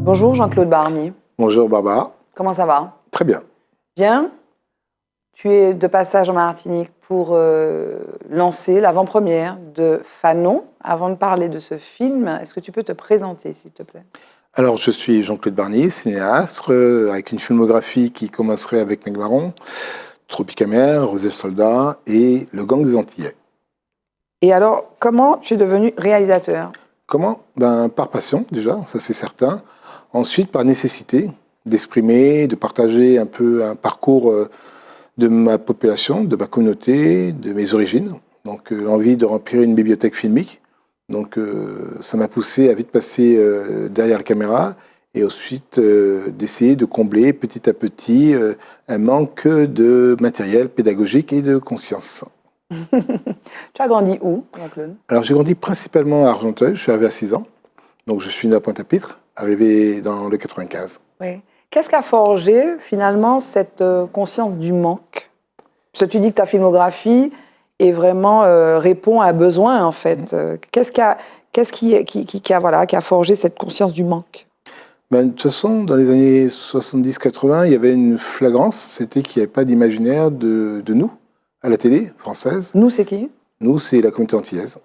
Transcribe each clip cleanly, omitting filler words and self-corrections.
Bonjour Jean-Claude Barny. Bonjour Barbara. Comment ça va? Très bien. Bien. Tu es de passage en Martinique pour lancer l'avant-première de Fanon. Avant de parler de ce film, est-ce que tu peux te présenter, s'il te plaît? Alors, je suis Jean-Claude Barny, cinéaste, avec une filmographie qui commencerait avec Negmaron, Tropicamère, Rosé le Soldat et Le Gang des Antillais. Et alors, comment tu es devenu réalisateur? Comment? Par passion, déjà, ça c'est certain. Ensuite, par nécessité d'exprimer, de partager un peu un parcours de ma population, de ma communauté, de mes origines. Donc, l'envie de remplir une bibliothèque filmique. Donc, ça m'a poussé à vite passer derrière la caméra et ensuite d'essayer de combler petit à petit un manque de matériel pédagogique et de conscience. Tu as grandi où, Jean-Claude? Alors, j'ai grandi principalement à Argenteuil, je suis arrivé à 6 ans. Donc, je suis né à Pointe-à-Pitre, arrivé dans le 95. Oui. Qu'est-ce qui a forgé, finalement, cette conscience du manque? Parce que tu dis que ta filmographie est vraiment répond à un besoin, en fait. Qu'est-ce qui a forgé cette conscience du manque? De toute façon, dans les années 70-80, il y avait une flagrance, c'était qu'il n'y avait pas d'imaginaire de nous à la télé française. Nous, c'est qui? Nous, c'est la communauté antillaise.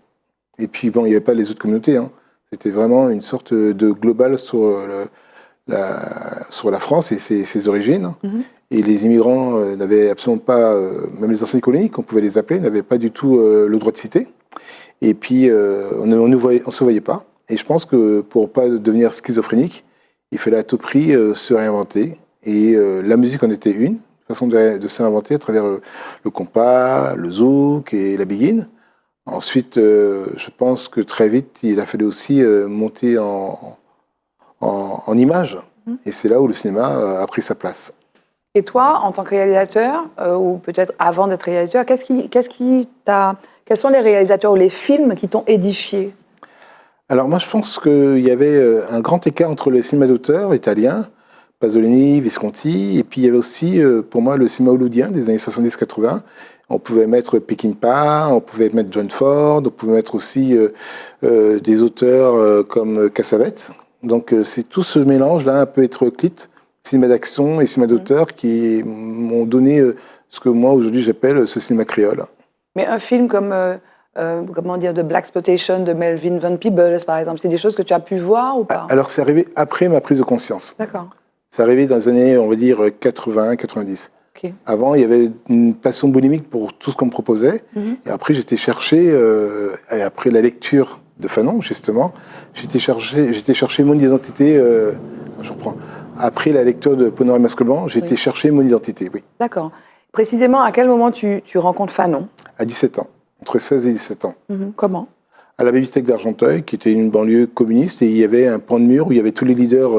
Et puis, bon, il n'y avait pas les autres communautés. Hein. C'était vraiment une sorte de global sur la France et ses origines. Mm-hmm. Et les immigrants n'avaient absolument pas, même les anciennes colonies, qu'on pouvait les appeler, n'avaient pas du tout le droit de citer. Et puis, on ne se voyait pas. Et je pense que pour ne pas devenir schizophrénique, il fallait à tout prix se réinventer. Et la musique en était une façon de se réinventer à travers le compas, le zouk et la biguine. Ensuite, je pense que très vite, il a fallu aussi monter en image. Et c'est là où le cinéma a pris sa place. Et toi, en tant que réalisateur, ou peut-être avant d'être réalisateur, quels sont les réalisateurs ou les films qui t'ont édifié? Alors moi, je pense qu'il y avait un grand écart entre le cinéma d'auteur italien, Pasolini, Visconti, et puis il y avait aussi, pour moi, le cinéma hollywoodien des années 70-80. On pouvait mettre Peckinpah, on pouvait mettre John Ford, on pouvait mettre aussi des auteurs comme Cassavetes. Donc c'est tout ce mélange-là, un peu hétéroclite, cinéma d'action et cinéma d'auteur, qui m'ont donné ce que moi, aujourd'hui, j'appelle ce cinéma créole. Mais un film comme... comment dire, de Blaxploitation, de Melvin Van Peebles, par exemple. C'est des choses que tu as pu voir ou pas? Alors, c'est arrivé après ma prise de conscience. D'accord. C'est arrivé dans les années, on va dire, 80-90. Okay. Avant, il y avait une passion boulimique pour tout ce qu'on me proposait. Mm-hmm. Et après, j'étais chercher, et après la lecture de Fanon, justement, j'étais chercher mon identité. Je reprends. Après la lecture de Ponor et Masque Blanc, j'étais chercher mon identité, oui. D'accord. Précisément, à quel moment tu rencontres Fanon? À 17 ans. Entre 16 et 17 ans. Mm-hmm. Comment? À la bibliothèque d'Argenteuil, qui était une banlieue communiste, et il y avait un pan de mur où il y avait tous les leaders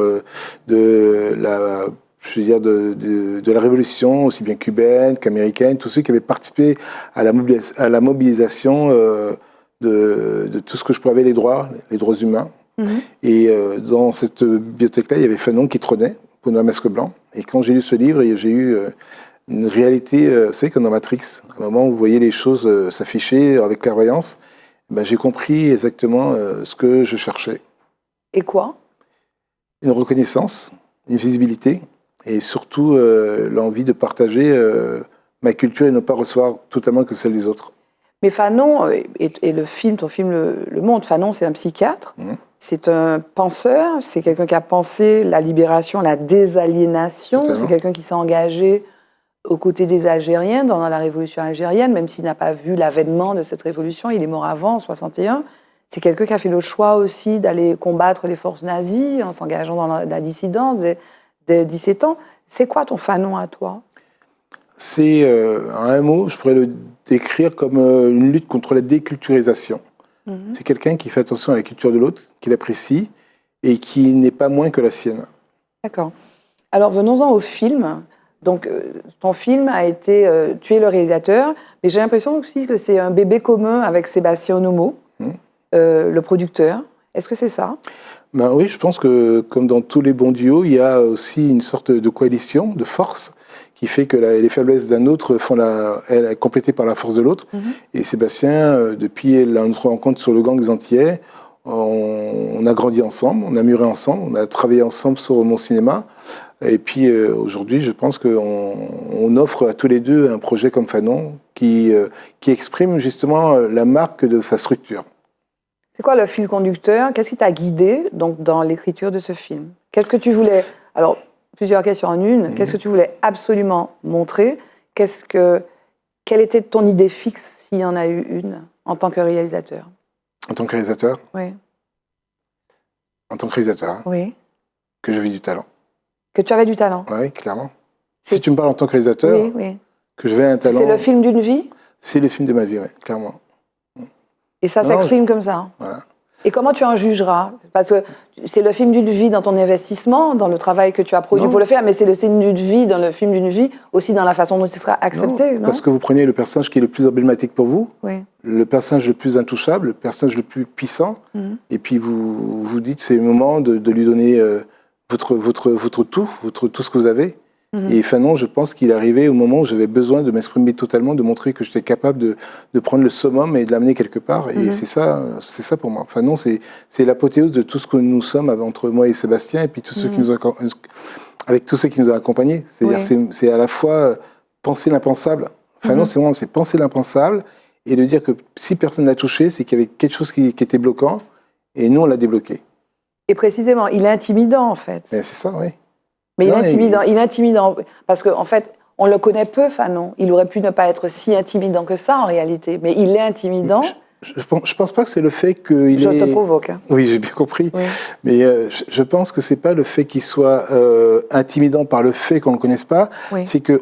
de la révolution, aussi bien cubaine qu'américaine, tous ceux qui avaient participé à la mobilisation de tout ce que je pouvais, les droits humains. Mm-hmm. Et dans cette bibliothèque-là, il y avait Fanon qui trônait, pour un masque blanc. Et quand j'ai lu ce livre, j'ai eu une réalité, vous savez, comme dans Matrix, à un moment où vous voyez les choses s'afficher avec clairvoyance, j'ai compris exactement ce que je cherchais. Et quoi? Une reconnaissance, une visibilité, et surtout l'envie de partager ma culture et ne pas recevoir totalement que celle des autres. Mais Fanon, et le film, ton film le montre, Fanon c'est un psychiatre, c'est un penseur, c'est quelqu'un qui a pensé la libération, la désaliénation, c'est quelqu'un qui s'est engagé aux côtés des Algériens dans la révolution algérienne, même s'il n'a pas vu l'avènement de cette révolution, il est mort avant, en 61. C'est quelqu'un qui a fait le choix aussi d'aller combattre les forces nazies en s'engageant dans la dissidence dès 17 ans. C'est quoi ton Fanon à toi? C'est, en un mot, je pourrais le décrire comme une lutte contre la déculturisation. Mm-hmm. C'est quelqu'un qui fait attention à la culture de l'autre, qui l'apprécie et qui n'est pas moins que la sienne. D'accord. Alors venons-en au film. Donc, ton film a été... tu es le réalisateur, mais j'ai l'impression aussi que c'est un bébé commun avec Sébastien Onomo, le producteur. Est-ce que c'est ça? Oui, je pense que, comme dans tous les bons duos, il y a aussi une sorte de coalition, de force, qui fait que les faiblesses d'un autre elle est complétée par la force de l'autre. Mm-hmm. Et Sébastien, depuis notre rencontre sur Le Gang des Antillais, on a grandi ensemble, on a mûri ensemble, on a travaillé ensemble sur mon cinéma. Et puis aujourd'hui, je pense qu'on offre à tous les deux un projet comme Fanon qui exprime justement la marque de sa structure. C'est quoi le fil conducteur? Qu'est-ce qui t'a guidé donc, dans l'écriture de ce film? Qu'est-ce que tu voulais... Alors, plusieurs questions en une. Qu'est-ce que tu voulais absolument montrer? Quelle était ton idée fixe, s'il y en a eu une, en tant que réalisateur? En tant que réalisateur? Oui. En tant que réalisateur, hein, oui. Que j'avais du talent. Que tu avais du talent? Oui, clairement. Si tu me parles en tant que réalisateur, oui, oui. Que j'avais un talent... C'est le film d'une vie? C'est le film de ma vie, oui, clairement. Et ça s'exprime comme ça? Voilà. Et comment tu en jugeras? Parce que c'est le film d'une vie dans ton investissement, dans le travail que tu as produit pour le faire, mais c'est le film d'une vie dans le film d'une vie, aussi dans la façon dont il sera accepté, non? Parce que vous prenez le personnage qui est le plus emblématique pour vous, oui. le personnage le plus intouchable, le personnage le plus puissant, et puis vous vous dites c'est le moment de lui donner votre tout ce que vous avez. Et Fanon, je pense qu'il est arrivé au moment où j'avais besoin de m'exprimer totalement, de montrer que j'étais capable de prendre le summum et de l'amener quelque part. Et c'est ça pour moi. Fanon, c'est l'apothéose de tout ce que nous sommes entre moi et Sébastien, et puis tous ceux qui nous ont, avec tous ceux qui nous ont accompagnés. C'est-à-dire, c'est à la fois penser l'impensable. Fanon, c'est penser l'impensable et de dire que si personne ne l'a touché, c'est qu'il y avait quelque chose qui était bloquant, et nous, on l'a débloqué. Et précisément, il est intimidant, en fait. C'est ça, oui. Mais il est intimidant, parce qu'en fait, on le connaît peu, Fanon. Il aurait pu ne pas être si intimidant que ça, en réalité. Mais il est intimidant. Je pense pas que c'est le fait qu'il Je te provoque. Hein. Oui, j'ai bien compris. Oui. Mais je pense que c'est pas le fait qu'il soit intimidant par le fait qu'on le connaisse pas. Oui. C'est qu'il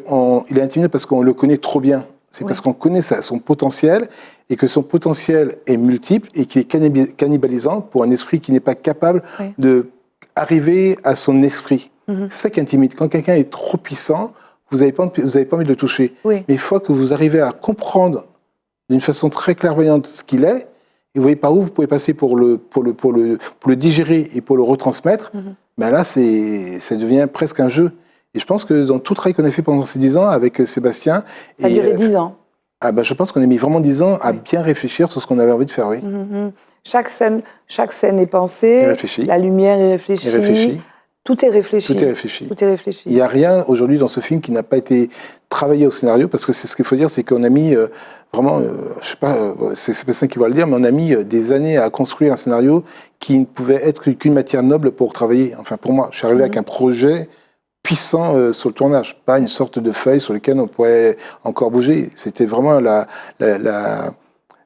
est intimidant parce qu'on le connaît trop bien. C'est parce qu'on connaît son potentiel, et que son potentiel est multiple et qu'il est cannibalisant pour un esprit qui n'est pas capable de arriver à son esprit. C'est ça qui intimide. Quand quelqu'un est trop puissant, vous n'avez pas envie de le toucher. Oui. Mais une fois que vous arrivez à comprendre d'une façon très clairvoyante ce qu'il est, et vous voyez par où vous pouvez passer pour le digérer et pour le retransmettre, ben là, ça devient presque un jeu. Et je pense que dans tout le travail qu'on a fait pendant ces 10 ans avec Sébastien... Ça a duré 10 ans. Je pense qu'on a mis vraiment 10 ans à bien réfléchir sur ce qu'on avait envie de faire, oui. Chaque scène est pensée, la lumière est réfléchie. Tout est réfléchi. Tout est réfléchi. Tout est réfléchi. Il n'y a rien aujourd'hui dans ce film qui n'a pas été travaillé au scénario, parce que c'est ce qu'il faut dire, c'est qu'on a mis vraiment, je sais pas, c'est Sébastien qui va le dire, mais on a mis des années à construire un scénario qui ne pouvait être qu'une matière noble pour travailler. Enfin, pour moi, je suis arrivé avec un projet puissant sur le tournage, pas une sorte de feuille sur laquelle on pourrait encore bouger. C'était vraiment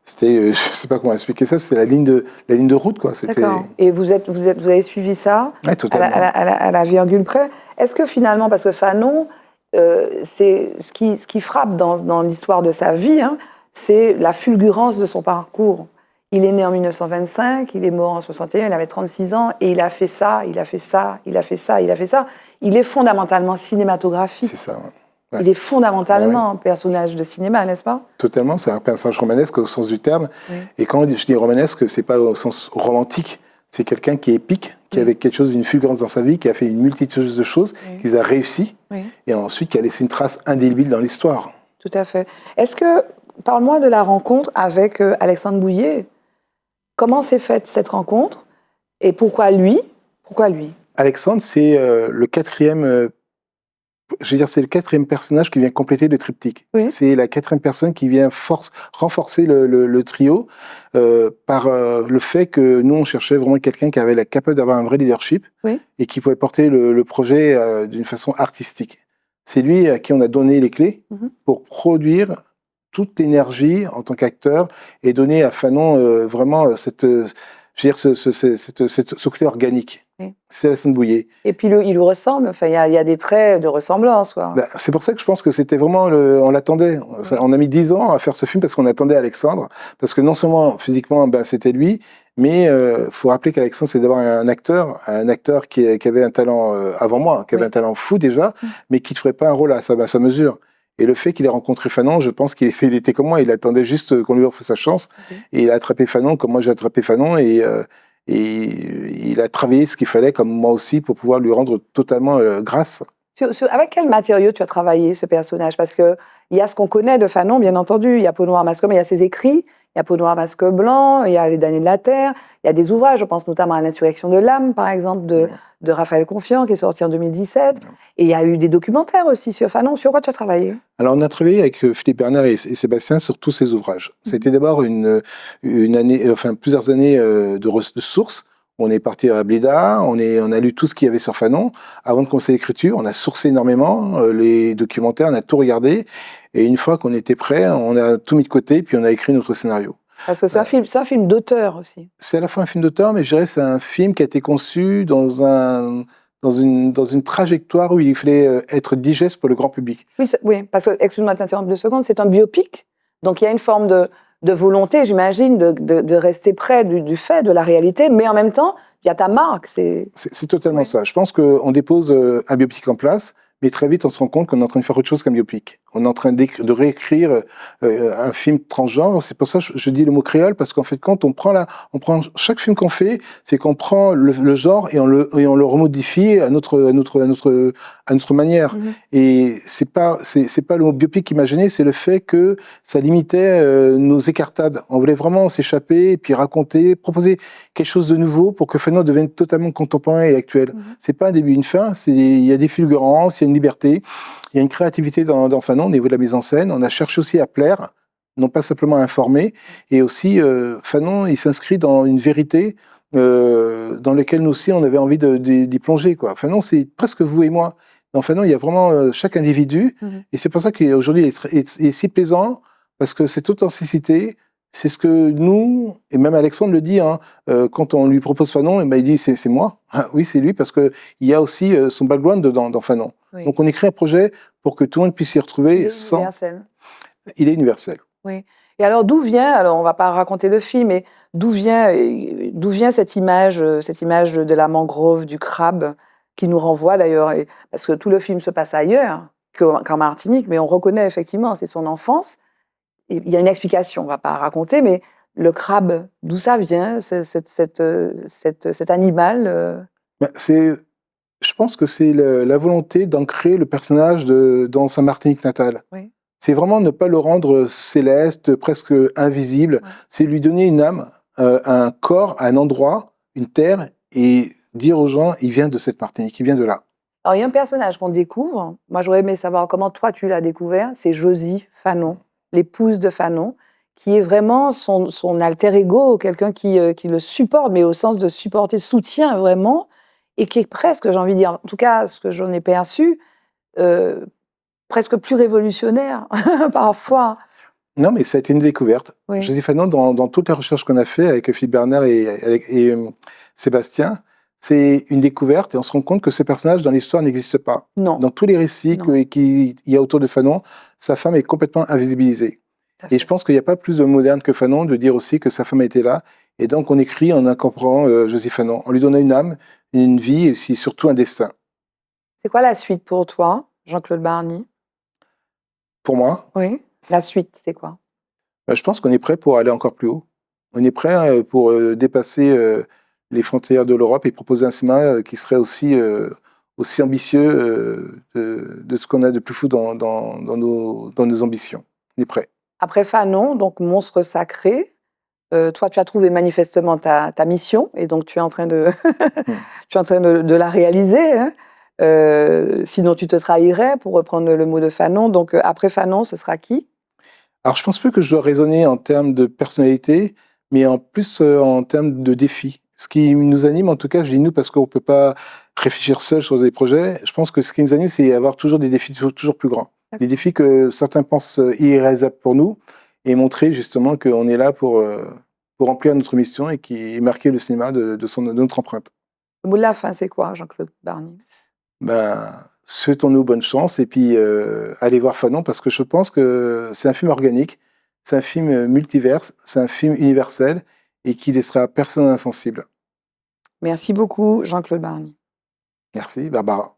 c'était, je sais pas comment expliquer ça, c'était la ligne de route, quoi. D'accord. Et vous avez suivi ça à la virgule près. Est-ce que finalement, parce que Fanon, c'est ce qui frappe dans l'histoire de sa vie, hein, c'est la fulgurance de son parcours. Il est né en 1925, il est mort en 61, il avait 36 ans, et il a fait ça, il a fait ça, il a fait ça, il a fait ça. Il est fondamentalement cinématographique. C'est ça, ouais. Ouais. Il est fondamentalement un personnage de cinéma, n'est-ce pas? Totalement, c'est un personnage romanesque au sens du terme. Oui. Et quand je dis romanesque, c'est pas au sens romantique, c'est quelqu'un qui est épique, qui avait quelque chose d'une fulgurance dans sa vie, qui a fait une multitude de choses, qui a réussi, et ensuite qui a laissé une trace indélébile dans l'histoire. Tout à fait. Parle-moi de la rencontre avec Alexandre Bouillet. Comment s'est faite cette rencontre? Et pourquoi lui? Alexandre, c'est le quatrième... c'est le quatrième personnage qui vient compléter le triptyque. Oui. C'est la quatrième personne qui vient renforcer le trio par le fait que nous, on cherchait vraiment quelqu'un qui avait la capacité d'avoir un vrai leadership et qui pouvait porter le projet d'une façon artistique. C'est lui à qui on a donné les clés pour produire toute l'énergie en tant qu'acteur et donner à Fanon vraiment ce côté organique. Oui. C'est Alexandre Bouillet. Et puis il lui ressemble, enfin, il y a des traits de ressemblance. C'est pour ça que je pense que c'était vraiment, on l'attendait. On a mis 10 ans à faire ce film parce qu'on attendait Alexandre, parce que non seulement physiquement c'était lui, mais faut rappeler qu'Alexandre c'est d'abord un acteur qui avait un talent avant moi, qui avait un talent fou déjà, mais qui ne ferait pas un rôle à sa mesure. Et le fait qu'il ait rencontré Fanon, je pense qu'il était comme moi, il attendait juste qu'on lui offre sa chance, et il a attrapé Fanon comme moi j'ai attrapé Fanon, et il a travaillé ce qu'il fallait, comme moi aussi, pour pouvoir lui rendre totalement grâce. Avec quel matériau tu as travaillé ce personnage? Parce qu'il y a ce qu'on connaît de Fanon, bien entendu, il y a Peau Noire, Masque, mais il y a ses écrits, il y a Peau noire, masque blanc, il y a Les damnés de la terre, il y a des ouvrages, je pense notamment à L'insurrection de l'âme, par exemple, de Raphaël Confiant, qui est sorti en 2017. Et il y a eu des documentaires aussi sur Fanon. Sur quoi tu as travaillé? Alors, on a travaillé avec Philippe Bernard et Sébastien sur tous ces ouvrages. Ça a été d'abord une année, enfin plusieurs années de sources. On est parti à Blida, on a lu tout ce qu'il y avait sur Fanon. Avant de commencer l'écriture, on a sourcé énormément les documentaires, on a tout regardé. Et une fois qu'on était prêt, on a tout mis de côté, puis on a écrit notre scénario. Parce que c'est un film d'auteur aussi. C'est à la fois un film d'auteur, mais je dirais que c'est un film qui a été conçu dans une trajectoire où il fallait être digeste pour le grand public. Oui, parce que, excuse-moi de t'interrompre 2 secondes, c'est un biopic. Donc il y a une forme de volonté, j'imagine, de rester près du fait, de la réalité, mais en même temps, il y a ta marque. C'est totalement ça. Je pense qu'on dépose un biopic en place, mais très vite on se rend compte qu'on est en train de faire autre chose qu'un biopic. On est en train de réécrire un film transgenre. C'est pour ça que je dis le mot créole, parce qu'en fait, quand on prend chaque film qu'on fait, c'est qu'on prend le genre et on le remodifie à notre manière. Et c'est pas le mot biopic imaginé, c'est le fait que ça limitait nos écartades. On voulait vraiment s'échapper, puis raconter, proposer quelque chose de nouveau pour que Fanon devienne totalement contemporain et actuel. C'est pas un début, une fin. Il y a des fulgurances, il y a une liberté. Il y a une créativité dans Fanon au niveau de la mise en scène. On a cherché aussi à plaire, non pas simplement à informer. Et aussi, Fanon, il s'inscrit dans une vérité dans laquelle nous aussi, on avait envie d'y plonger, quoi. Fanon, c'est presque vous et moi. Dans Fanon, il y a vraiment chaque individu. Et c'est pour ça qu'aujourd'hui, il est si plaisant, parce que cette authenticité, c'est ce que nous, et même Alexandre le dit, hein, quand on lui propose Fanon, il dit c'est moi. Ah, oui, c'est lui, parce qu'il y a aussi son background dans Fanon. Oui. Donc on écrit un projet pour que tout le monde puisse s'y retrouver. Il est universel. Il est universel. Oui. Et alors d'où vient, alors on ne va pas raconter le film, mais d'où vient cette image de la mangrove, du crabe, qui nous renvoie d'ailleurs, parce que tout le film se passe ailleurs qu'en Martinique, mais on reconnaît effectivement, c'est son enfance. Et il y a une explication, on ne va pas raconter, mais le crabe, d'où ça vient, cet animal Je pense que c'est la volonté d'ancrer le personnage dans sa Martinique natale. Oui. C'est vraiment ne pas le rendre céleste, presque invisible. Ouais. C'est lui donner une âme, un corps, un endroit, une terre, et dire aux gens, il vient de cette Martinique, il vient de là. Alors, il y a un personnage qu'on découvre. Moi, j'aurais aimé savoir comment toi, tu l'as découvert. C'est Josie Fanon, l'épouse de Fanon, qui est vraiment son alter ego, quelqu'un qui le supporte, mais au sens de supporter, soutient vraiment, et qui est presque, j'ai envie de dire, en tout cas, ce que j'en ai perçu, presque plus révolutionnaire, parfois. Non, mais ça a été une découverte. Oui. Josie Fanon, dans toutes les recherches qu'on a fait avec Philippe Bernard et Sébastien, c'est une découverte, et on se rend compte que ces personnages dans l'histoire n'existent pas. Non. Dans tous les récits qu'il y a autour de Fanon, sa femme est complètement invisibilisée. Et je pense qu'il n'y a pas plus de moderne que Fanon de dire aussi que sa femme était là. Et donc on écrit en incorporant Josie Fanon. On lui donne une âme, une vie, et aussi, surtout un destin. C'est quoi la suite pour toi, Jean-Claude Barny? Pour moi? Oui. La suite, c'est quoi? Je pense qu'on est prêt pour aller encore plus haut. On est prêt pour dépasser les frontières de l'Europe et proposer un cinéma qui serait aussi ambitieux de ce qu'on a de plus fou dans nos ambitions. On est prêt. Après Fanon, donc Monstre sacré, toi tu as trouvé manifestement ta mission, et donc tu es en train de, de la réaliser. Hein. Sinon tu te trahirais, pour reprendre le mot de Fanon. Donc après Fanon, ce sera qui? Alors je pense plus que je dois raisonner en termes de personnalité, mais en plus en termes de défis. Ce qui nous anime, en tout cas, je dis nous parce qu'on ne peut pas réfléchir seul sur des projets. Je pense que ce qui nous anime, c'est avoir toujours des défis toujours plus grands. Des défis que certains pensent irréalisables pour nous, et montrer justement qu'on est là pour remplir notre mission et marquer le cinéma de notre empreinte. Le mot de la fin, c'est quoi, Jean-Claude Barny? Souhaitons-nous bonne chance, et puis allez voir Fanon, parce que je pense que c'est un film organique, c'est un film multiverse, c'est un film universel, et qui laissera personne insensible. Merci beaucoup, Jean-Claude Barny. Merci, Barbara.